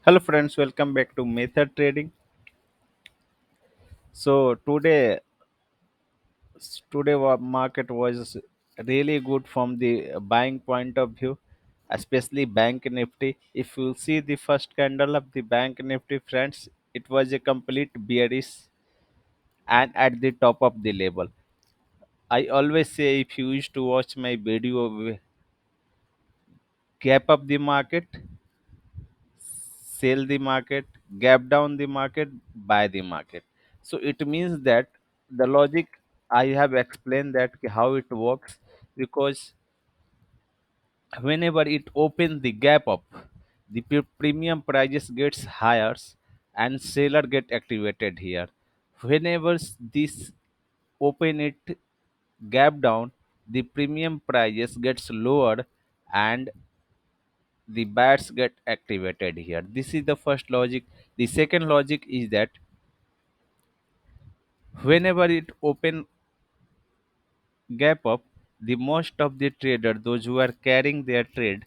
Hello friends, welcome back to Method Trading. So today market was really good from the buying point of view, especially Bank Nifty. If you see the first candle of the Bank Nifty, friends, it was a complete bearish and at the top of the level. I always say if you used to watch my video, gap up the market, sell the market, gap down the market, buy the market. So it means that the logic I have explained that how it works, because whenever it opens the gap up, the premium prices gets higher and seller get activated here. Whenever this open it gap down, the premium prices gets lower and the bats get activated here. This is the first logic. The second logic is that whenever it open gap up, the most of the trader, those who are carrying their trade,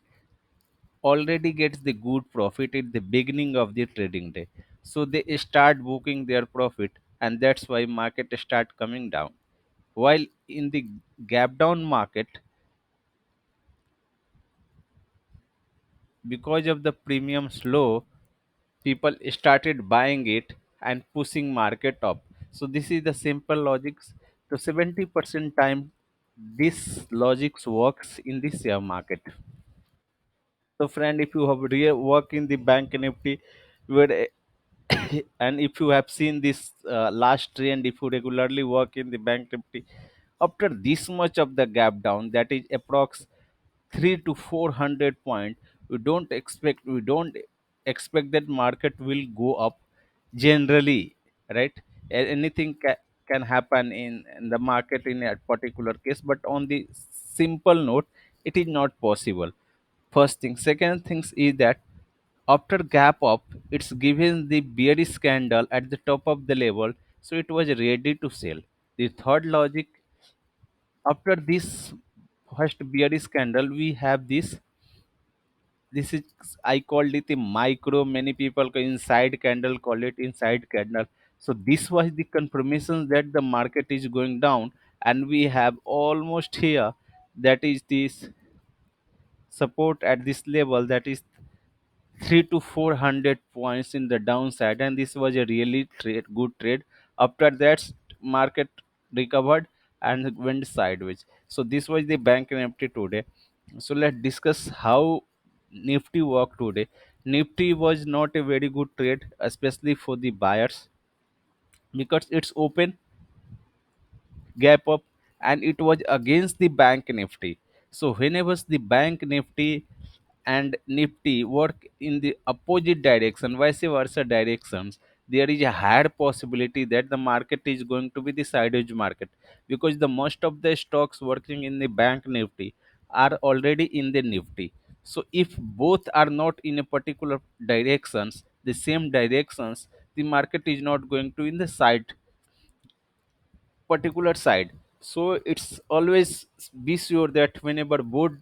already gets the good profit at the beginning of the trading day. So they start booking their profit, and that's why market start coming down. While in the gap down market, because of the premiums low, people started buying it and pushing market up. So this is the simple logics. So 70% time this logics works in the share market. So friend, if you have real work in the Bank Nifty, where and if you have seen this last trend, if you regularly work in the Bank Nifty, after this much of the gap down, that is approx 3 to 400 point, we don't expect that market will go up generally, right? Anything can happen in the market in a particular case, but on the simple note, it is not possible. First thing. Second things is that after gap up, it's given the bearish candle at the top of the level, so it was ready to sell. The third logic, after this first bearish candle, we have this is, I called it a micro, many people inside candle call it inside candle. So this was the confirmation that the market is going down, and we have almost here, that is this support at this level, that is 3 to 400 points in the downside, and this was a really good trade. After that, market recovered and went sideways. So this was the Bank Nifty today. So let's discuss how Nifty worked today. Nifty was not a very good trade, especially for the buyers, because it's open gap up and it was against the Bank Nifty. So whenever the Bank Nifty and Nifty work in the opposite direction, vice versa directions, there is a higher possibility that the market is going to be the sideways market, because the most of the stocks working in the Bank Nifty are already in the Nifty. So if both are not in a particular directions, the same directions, the market is not going to in the side particular side. So it's always be sure that whenever both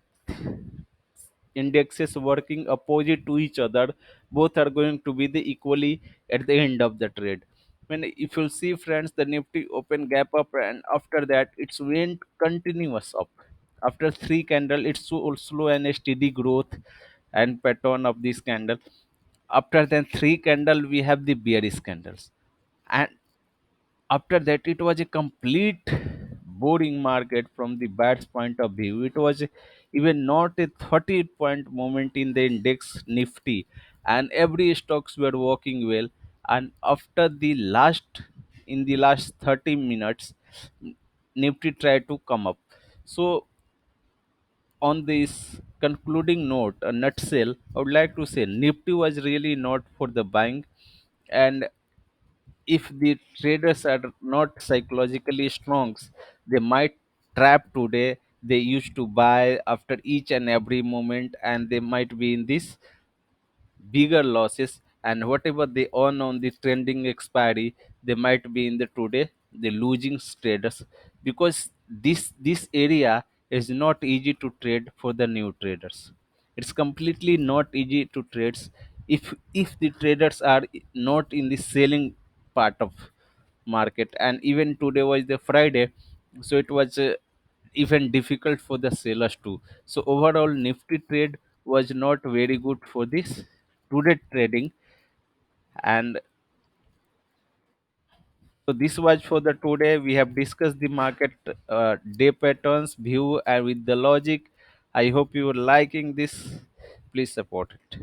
indexes working opposite to each other, both are going to be the equally at the end of the trade. When if you see friends, the Nifty open gap up, and after that it's went continuous up. After three candle, it's so slow and a steady growth and pattern of this candle. After then three candle, we have the bearish candles, and after that it was a complete boring market from the bat's point of view. It was even not a 30 point moment in the index Nifty, and every stocks were working well. And after the last, in the last 30 minutes, Nifty tried to come up. So on this concluding note, a nutshell, I would like to say Nifty was really not for the buying. And if the traders are not psychologically strong, they might trap today. They used to buy after each and every moment, and they might be in this bigger losses, and whatever they earn on the trending expiry, they might be in the today the losing traders, because this area is not easy to trade for the new traders. It's completely not easy to trade. if the traders are not in the selling part of market. And even today was the Friday, so it was even difficult for the sellers too. So overall Nifty trade was not very good for this today trading. And so this was for the today. We have discussed the market day patterns view and with the logic. I hope you are liking this. Please support it.